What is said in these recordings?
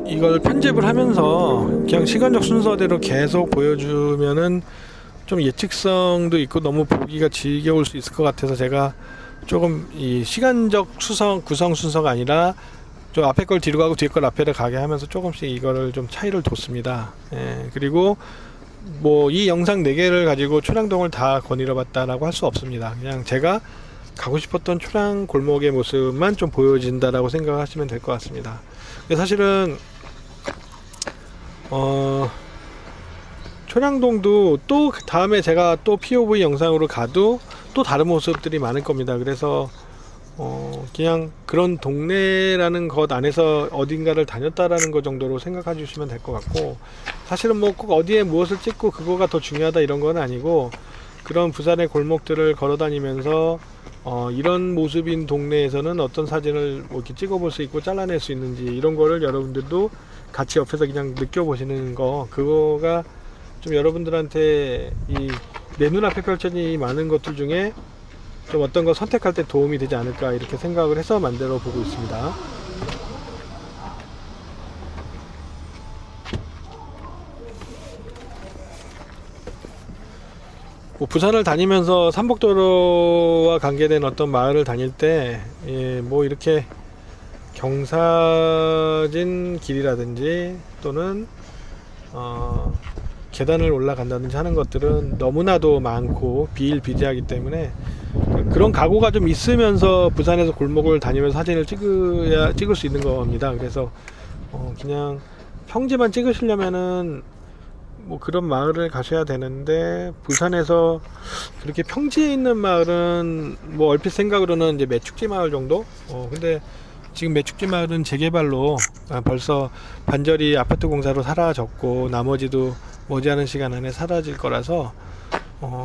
이걸 편집을 하면서 그냥 시간적 순서대로 계속 보여주면은 좀 예측성도 있고 너무 보기가 지겨울 수 있을 것 같아서 제가 조금 이 시간적 구성 순서가 아니라 좀 앞에 걸 뒤로 가고 뒤에 걸 앞에를 가게 하면서 조금씩 이거를 좀 차이를 뒀습니다. 예, 그리고 뭐 이 영상 4개를 가지고 초량동을 다 거닐어 봤다라고 할 수 없습니다. 그냥 제가 가고 싶었던 초량 골목의 모습만 좀 보여진다라고 생각하시면 될 것 같습니다. 사실은 초량동도 또 다음에 제가 또 POV 영상으로 가도 또 다른 모습들이 많을 겁니다. 그래서 그냥 그런 동네라는 것 안에서 어딘가를 다녔다라는 것 정도로 생각해 주시면 될 것 같고, 사실은 뭐 꼭 어디에 무엇을 찍고 그거가 더 중요하다 이런 건 아니고, 그런 부산의 골목들을 걸어 다니면서 이런 모습인 동네에서는 어떤 사진을 뭐 이렇게 찍어 볼 수 있고 잘라낼 수 있는지 이런 거를 여러분들도 같이 옆에서 그냥 느껴보시는 거, 그거가 좀 여러분들한테 이 내 눈앞에 펼쳐진 이 많은 것들 중에 좀 어떤 거 선택할 때 도움이 되지 않을까 이렇게 생각을 해서 만들어 보고 있습니다. 뭐 부산을 다니면서 삼복도로와 관계된 어떤 마을을 다닐 때, 뭐 이렇게 경사진 길이라든지 또는 계단을 올라간다든지 하는 것들은 너무나도 많고 비일비재하기 때문에 그런 각오가 좀 있으면서 부산에서 골목을 다니면서 사진을 찍을 수 있는 겁니다. 그래서 그냥 평지만 찍으시려면은 뭐 그런 마을을 가셔야 되는데, 부산에서 그렇게 평지에 있는 마을은 뭐 얼핏 생각으로는 이제 매축지 마을 정도? 근데 지금 매축지 마을은 재개발로 벌써 반절이 아파트 공사로 사라졌고 나머지도 머지않은 시간 안에 사라질 거라서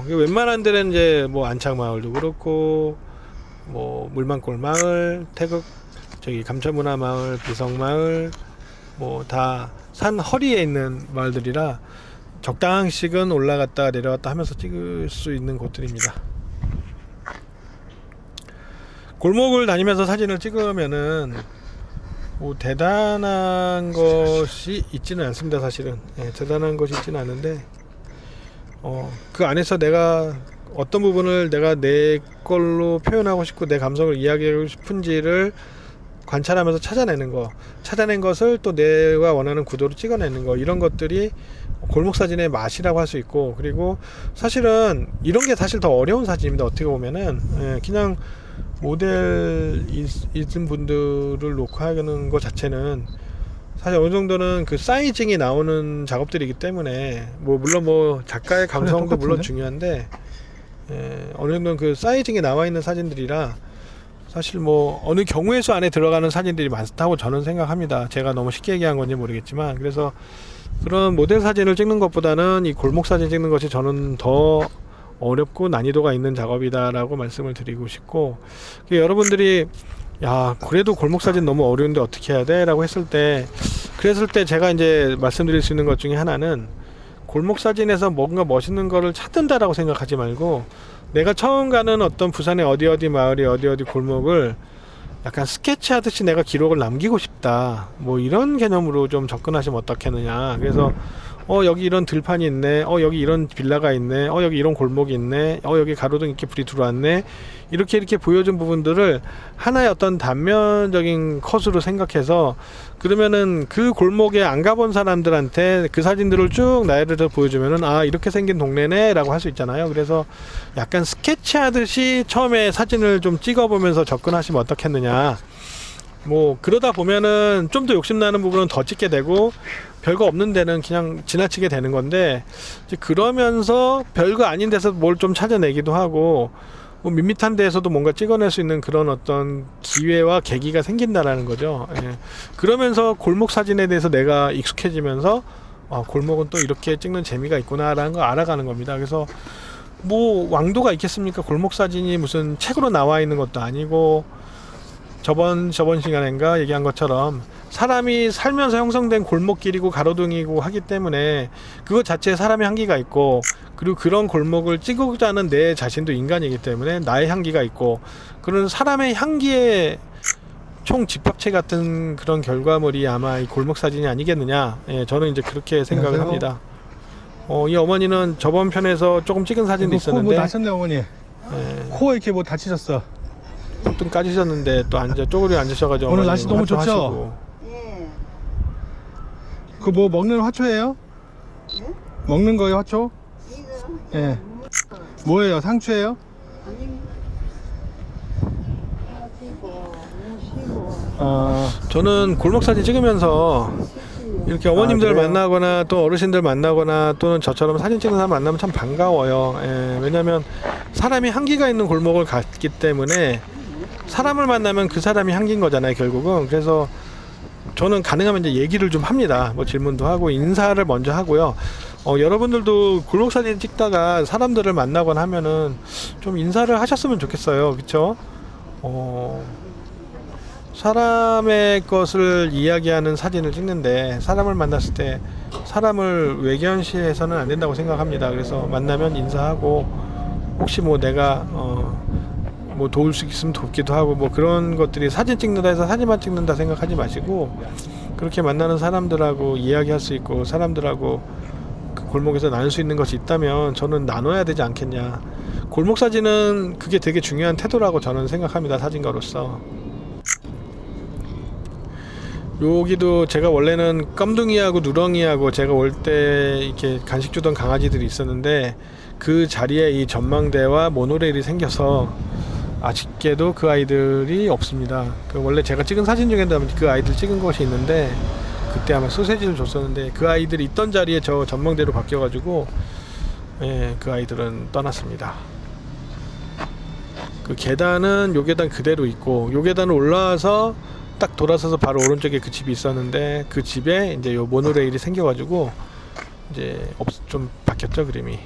웬만한 데는 이제 뭐 안착마을도 그렇고 뭐 물만골 마을, 태극 감천문화 마을, 비성마을 뭐 다 산 허리에 있는 마을들이라 적당씩은 올라갔다 내려갔다 하면서 찍을 수 있는 곳들입니다. 골목을 다니면서 사진을 찍으면은 뭐 대단한 것이 있지는 않습니다. 사실은 대단한 것이 있지는 않은데 그 안에서 내가 어떤 부분을 내가 내 걸로 표현하고 싶고 내 감성을 이야기하고 싶은지를 관찰하면서 찾아낸 것을 또 내가 원하는 구도로 찍어내는 거, 이런 것들이 골목 사진의 맛이라고 할 수 있고, 그리고 사실은 이런 게 사실 더 어려운 사진입니다. 어떻게 보면은 그냥 모델 있는 분들을 놓고 하는 것 자체는 사실 어느 정도는 그 사이징이 나오는 작업들이기 때문에 뭐 물론 뭐 작가의 감성도 물론 중요한데 어느 정도는 그 사이징이 나와 있는 사진들이라 사실 뭐 어느 경우의 수 안에 들어가는 사진들이 많다고 저는 생각합니다. 제가 너무 쉽게 얘기한 건지 모르겠지만, 그래서 그런 모델 사진을 찍는 것보다는 이 골목 사진 찍는 것이 저는 더 어렵고 난이도가 있는 작업이다라고 말씀을 드리고 싶고, 여러분들이 야 그래도 골목 사진 너무 어려운데 어떻게 해야 돼? 라고 그랬을 때 제가 이제 말씀드릴 수 있는 것 중에 하나는, 골목 사진에서 뭔가 멋있는 거를 찾는다라고 생각하지 말고 내가 처음 가는 어떤 부산의 어디 마을이 어디 골목을 약간 스케치 하듯이 내가 기록을 남기고 싶다, 뭐 이런 개념으로 좀 접근하시면 어떻겠느냐. 그래서 여기 이런 들판이 있네, 여기 이런 빌라가 있네, 여기 이런 골목이 있네, 여기 가로등 이렇게 불이 들어왔네, 이렇게 보여준 부분들을 하나의 어떤 단면적인 컷으로 생각해서, 그러면은 그 골목에 안 가본 사람들한테 그 사진들을 쭉 나열해서 보여주면은 아 이렇게 생긴 동네네 라고 할 수 있잖아요. 그래서 약간 스케치 하듯이 처음에 사진을 좀 찍어보면서 접근하시면 어떻겠느냐. 뭐 그러다 보면은 좀 더 욕심나는 부분은 더 찍게 되고 별거 없는 데는 그냥 지나치게 되는 건데, 이제 그러면서 별거 아닌 데서 뭘 좀 찾아내기도 하고 뭐 밋밋한 데에서도 뭔가 찍어낼 수 있는 그런 어떤 기회와 계기가 생긴다라는 거죠. 그러면서 골목 사진에 대해서 내가 익숙해지면서 골목은 또 이렇게 찍는 재미가 있구나라는 걸 알아가는 겁니다. 그래서 뭐 왕도가 있겠습니까? 골목 사진이 무슨 책으로 나와 있는 것도 아니고, 저번 시간인가 얘기한 것처럼 사람이 살면서 형성된 골목길이고 가로등이고 하기 때문에 그것 자체에 사람의 향기가 있고, 그리고 그런 골목을 찍고자 하는 내 자신도 인간이기 때문에 나의 향기가 있고, 그런 사람의 향기에 총 집합체 같은 그런 결과물이 아마 이 골목 사진이 아니겠느냐. 예, 저는 이제 그렇게 생각을 안녕하세요. 합니다. 이 어머니는 저번 편에서 조금 찍은 사진도 있었는데 코 뭐 다쳤네 어머니. 예, 코에 이렇게 뭐 다치셨어. 좀 까지셨는데 또 쪼그려 앉으셔가지고 오늘 어머니 날씨 너무 좋죠? 화투하시고. 예. 그 뭐 먹는 화초예요? 예? 먹는 거예요 화초? 이거 예. 뭐예요? 상추예요? 아니 가지고 무시고 저는 골목 사진 찍으면서 이렇게 어머님들 그래요? 만나거나 또 어르신들 만나거나 또는 저처럼 사진 찍는 사람 만나면 참 반가워요. 예, 왜냐면 사람이 향기가 있는 골목을 갔기 때문에 사람을 만나면 그 사람이 향기인 거잖아요, 결국은. 그래서 저는 가능하면 이제 얘기를 좀 합니다. 뭐 질문도 하고 인사를 먼저 하고요. 여러분들도 골목 사진 찍다가 사람들을 만나거나 하면은 좀 인사를 하셨으면 좋겠어요. 그쵸? 사람의 것을 이야기하는 사진을 찍는데 사람을 만났을 때 사람을 외견시해서는 안 된다고 생각합니다. 그래서 만나면 인사하고 혹시 뭐 내가 뭐 도울 수 있으면 돕기도 하고 뭐 그런 것들이 사진 찍는다 해서 사진만 찍는다 생각하지 마시고 그렇게 만나는 사람들하고 이야기할 수 있고 사람들하고 그 골목에서 나눌 수 있는 것이 있다면 저는 나눠야 되지 않겠냐. 골목 사진은 그게 되게 중요한 태도라고 저는 생각합니다. 사진가로서. 여기도 제가 원래는 깜둥이하고 누렁이하고 제가 올 때 이렇게 간식 주던 강아지들이 있었는데 그 자리에 이 전망대와 모노레일이 생겨서 아쉽게도 그 아이들이 없습니다. 원래 제가 찍은 사진 중에도 그 아이들 찍은 것이 있는데 그때 아마 소세지를 줬었는데 그 아이들이 있던 자리에 저 전망대로 바뀌어가지고 예, 그 아이들은 떠났습니다. 그 계단은 요 계단 그대로 있고 요 계단을 올라와서 딱 돌아서서 바로 오른쪽에 그 집이 있었는데 그 집에 이제 요 모노레일이 생겨가지고 이제 좀 바뀌었죠, 그림이.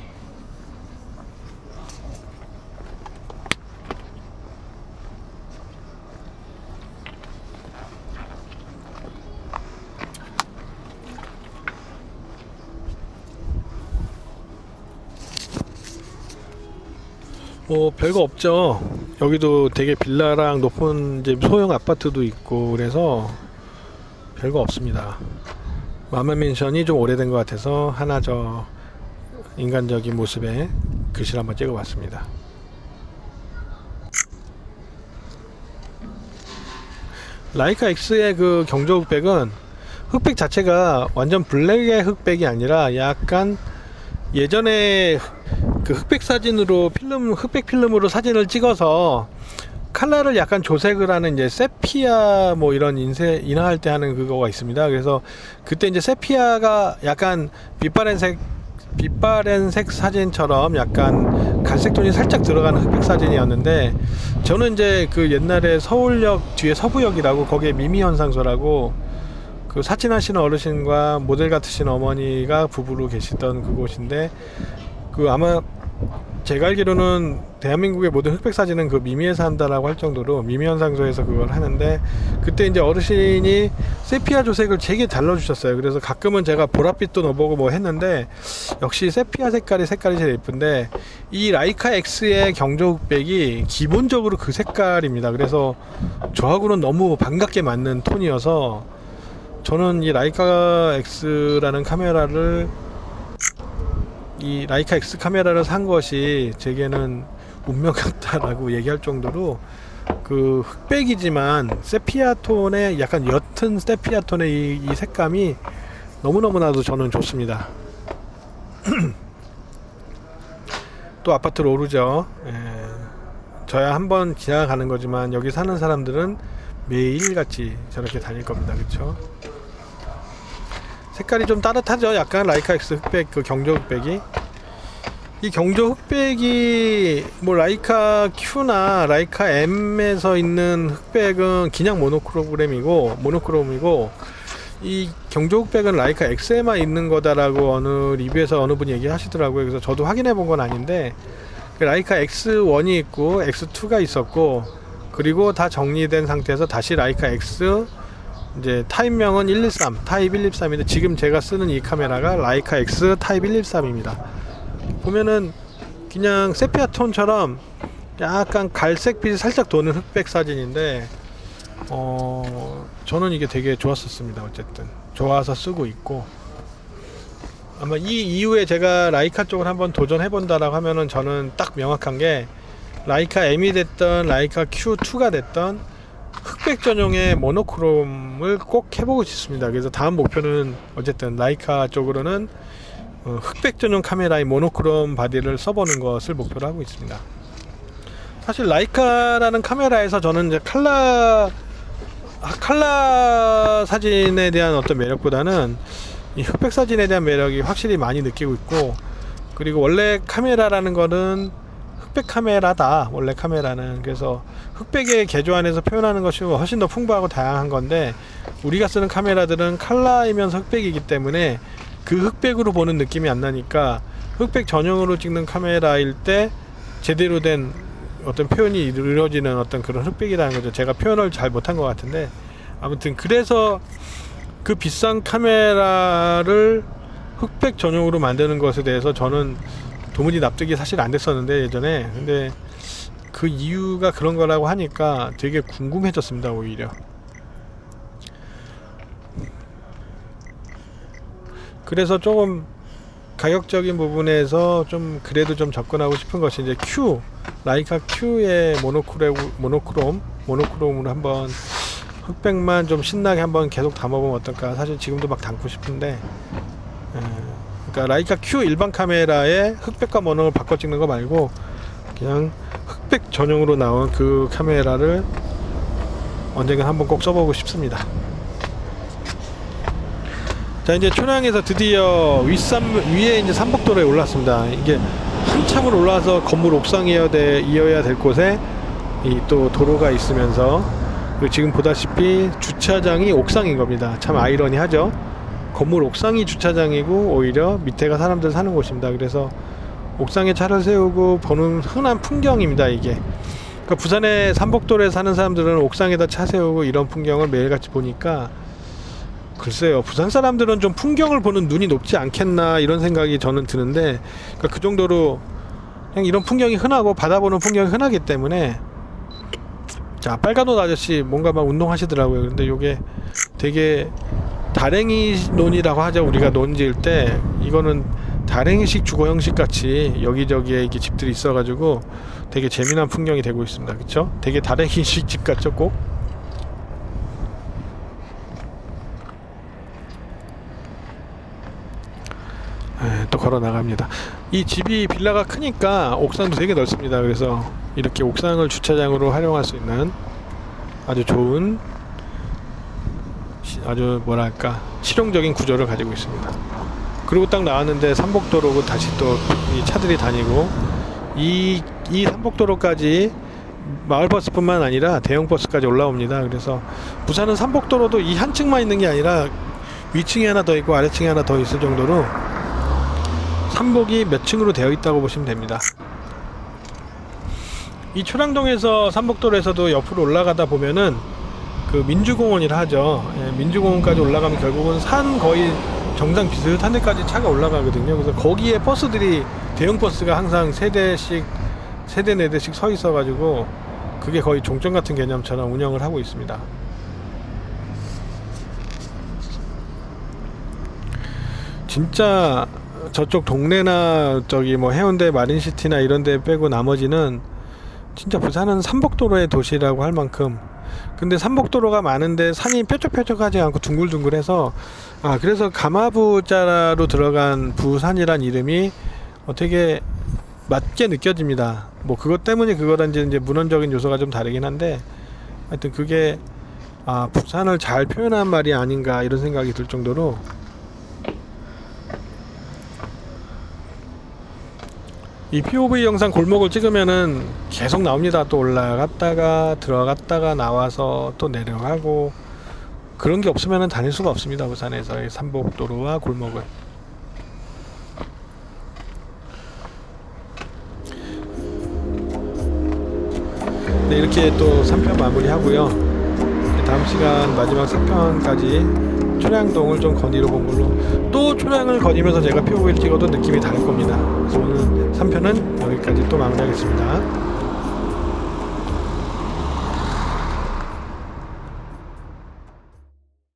별거 없죠. 여기도 되게 빌라랑 높은 이제 소형 아파트도 있고 그래서 별거 없습니다. 마마맨션이 좀 오래된 것 같아서 하나 저 인간적인 모습의 글씨를 한번 찍어봤습니다. 라이카 X의 그 경조 흑백은 흑백 자체가 완전 블랙의 흑백이 아니라 약간 예전에 그 흑백 사진으로 흑백 필름으로 사진을 찍어서 컬러를 약간 조색을 하는 이제 세피아 뭐 이런 인화할 때 하는 그거가 있습니다. 그래서 그때 이제 세피아가 약간 빛바랜색 사진처럼 약간 갈색 톤이 살짝 들어가는 흑백 사진이었는데 저는 이제 그 옛날에 서울역 뒤에 서부역이라고 거기에 미미현상소라고 그 사진하시는 어르신과 모델 같으신 어머니가 부부로 계시던 그곳인데 그 아마 제가 알기로는 대한민국의 모든 흑백 사진은 그 미미에서 한다라고 할 정도로 미미현상소에서 그걸 하는데 그때 이제 어르신이 세피아 조색을 되게 잘 넣어주셨어요. 그래서 가끔은 제가 보랏빛도 넣어보고 뭐 했는데 역시 세피아 색깔이 제일 예쁜데 이 라이카 X의 경조 흑백이 기본적으로 그 색깔입니다. 그래서 저하고는 너무 반갑게 맞는 톤이어서 저는 이 라이카 X라는 카메라를 이 라이카 X 카메라를 산 것이 제게는 운명 같다라고 얘기할 정도로 그 흑백이지만 세피아 톤의 약간 옅은 세피아 톤의 이 색감이 너무너무나도 저는 좋습니다. 또 아파트로 오르죠. 저야 한번 지나가는 거지만 여기 사는 사람들은 매일같이 저렇게 다닐 겁니다. 그쵸? 색깔이 좀 따뜻하죠. 약간 라이카 X 흑백 그 경조 흑백이 이 경조 흑백이 뭐 라이카 Q나 라이카 M에서 있는 흑백은 그냥 모노크롬이고 이 경조 흑백은 라이카 X에만 있는 거다라고 어느 리뷰에서 어느 분이 얘기하시더라고요. 그래서 저도 확인해 본 건 아닌데 그 라이카 X1이 있고 X2가 있었고 그리고 다 정리된 상태에서 다시 라이카 X 이제 타입명은 113 타입 113인데 지금 제가 쓰는 이 카메라가 라이카 X 타입 113입니다. 보면은 그냥 세피아 톤처럼 약간 갈색빛이 살짝 도는 흑백 사진인데 저는 이게 되게 좋았었습니다. 어쨌든 좋아서 쓰고 있고, 아마 이 이후에 제가 라이카 쪽을 한번 도전해 본다라고 하면은 저는 딱 명확한 게 라이카 M이 됐던 라이카 Q2가 됐던 흑백 전용의 모노크롬을 꼭 해보고 싶습니다. 그래서 다음 목표는 어쨌든 라이카 쪽으로는 흑백 전용 카메라의 모노크롬 바디를 써보는 것을 목표로 하고 있습니다. 사실 라이카라는 카메라에서 저는 이제 칼라 사진에 대한 어떤 매력보다는 이 흑백 사진에 대한 매력이 확실히 많이 느끼고 있고, 그리고 원래 카메라라는 거는 흑백 카메라다. 원래 카메라는 그래서 흑백의 개조안에서 표현하는 것이 훨씬 더 풍부하고 다양한 건데, 우리가 쓰는 카메라들은 칼라이면서 흑백이기 때문에 그 흑백으로 보는 느낌이 안 나니까 흑백 전용으로 찍는 카메라일 때 제대로 된 어떤 표현이 이루어지는 어떤 그런 흑백이라는 거죠. 제가 표현을 잘 못한 것 같은데, 아무튼 그래서 그 비싼 카메라를 흑백 전용으로 만드는 것에 대해서 저는 도무지 납득이 사실 안 됐었는데 예전에, 근데 그 이유가 그런 거라고 하니까 되게 궁금해졌습니다. 오히려 그래서 조금 가격적인 부분에서 좀 그래도 좀 접근하고 싶은 것이 이제 라이카 Q의 모노크롬으로 한번 흑백만 좀 신나게 한번 계속 담아보면 어떨까. 사실 지금도 막 담고 싶은데, 그러니까 라이카 Q 일반 카메라에 흑백과 모노를 바꿔 찍는 거 말고 그냥 흑백 전용으로 나온 그 카메라를 언젠가 한번 꼭 써보고 싶습니다. 자, 이제 춘향에서 드디어 위에 이제 삼복도로에 올랐습니다. 이게 한참을 올라와서 건물 옥상이어야 될 곳에 이 또 도로가 있으면서, 그리고 지금 보다시피 주차장이 옥상인 겁니다. 참 아이러니하죠. 건물 옥상이 주차장이고 오히려 밑에가 사람들 사는 곳입니다. 그래서 옥상에 차를 세우고 보는 흔한 풍경입니다. 이게 그러니까 부산의 삼복도로에 사는 사람들은 옥상에다 차 세우고 이런 풍경을 매일같이 보니까, 글쎄요, 부산 사람들은 좀 풍경을 보는 눈이 높지 않겠나 이런 생각이 저는 드는데, 그러니까 그 정도로 그냥 이런 풍경이 흔하고 바다 보는 풍경이 흔하기 때문에. 자, 빨간 옷 아저씨 뭔가 막 운동하시더라고요. 근데 요게 되게 다랭이 논이라고 하죠. 우리가 논 지을 때 이거는 다랭이식 주거 형식 같이 여기저기에 이렇게 집들이 있어가지고 되게 재미난 풍경이 되고 있습니다. 그쵸? 되게 다랭이식 집 같죠, 꼭? 또 걸어 나갑니다. 이 집이 빌라가 크니까 옥상도 되게 넓습니다. 그래서 이렇게 옥상을 주차장으로 활용할 수 있는 아주 좋은, 아주 뭐랄까 실용적인 구조를 가지고 있습니다. 그리고 딱 나왔는데 삼복도로고 다시 또 이 차들이 다니고, 이 삼복도로까지 마을버스뿐만 아니라 대형버스까지 올라옵니다. 그래서 부산은 삼복도로도 이 한 층만 있는 게 아니라 위층에 하나 더 있고 아래층에 하나 더 있을 정도로 삼복이 몇 층으로 되어 있다고 보시면 됩니다. 이 초량동에서 삼복도로에서도 옆으로 올라가다 보면은 그 민주공원이라 하죠. 민주공원까지 올라가면 결국은 산 거의 정상 비슷한 데까지 차가 올라가거든요. 그래서 거기에 버스들이, 대형 버스가 항상 세 대, 네 대씩 서 있어 가지고 그게 거의 종점 같은 개념처럼 운영을 하고 있습니다. 진짜 저쪽 동네나 저기 뭐 해운대 마린시티나 이런 데 빼고 나머지는 진짜 부산은 삼복도로의 도시라고 할 만큼, 근데 삼복도로가 많은데 산이 뾰족뾰족하지 않고 둥글둥글해서, 그래서 가마부자로 들어간 부산이란 이름이 되게 맞게 느껴집니다. 뭐 그것 때문에 그거란지 이제 문헌적인 요소가 좀 다르긴 한데, 하여튼 그게 부산을 잘 표현한 말이 아닌가 이런 생각이 들 정도로, 이 POV 영상 골목을 찍으면은 계속 나옵니다. 또 올라갔다가 들어갔다가 나와서 또 내려가고, 그런 게 없으면은 다닐 수가 없습니다. 부산에서의 삼복도로와 골목을. 네, 이렇게 또 3편 마무리하고요. 다음 시간 마지막 4편까지 초량동을 좀 거니러 본 걸로, 또 초량을 거니면서 제가 POV를 찍어도 느낌이 다를 겁니다. 그래서 오늘 3편은 여기까지 또 마무리하겠습니다.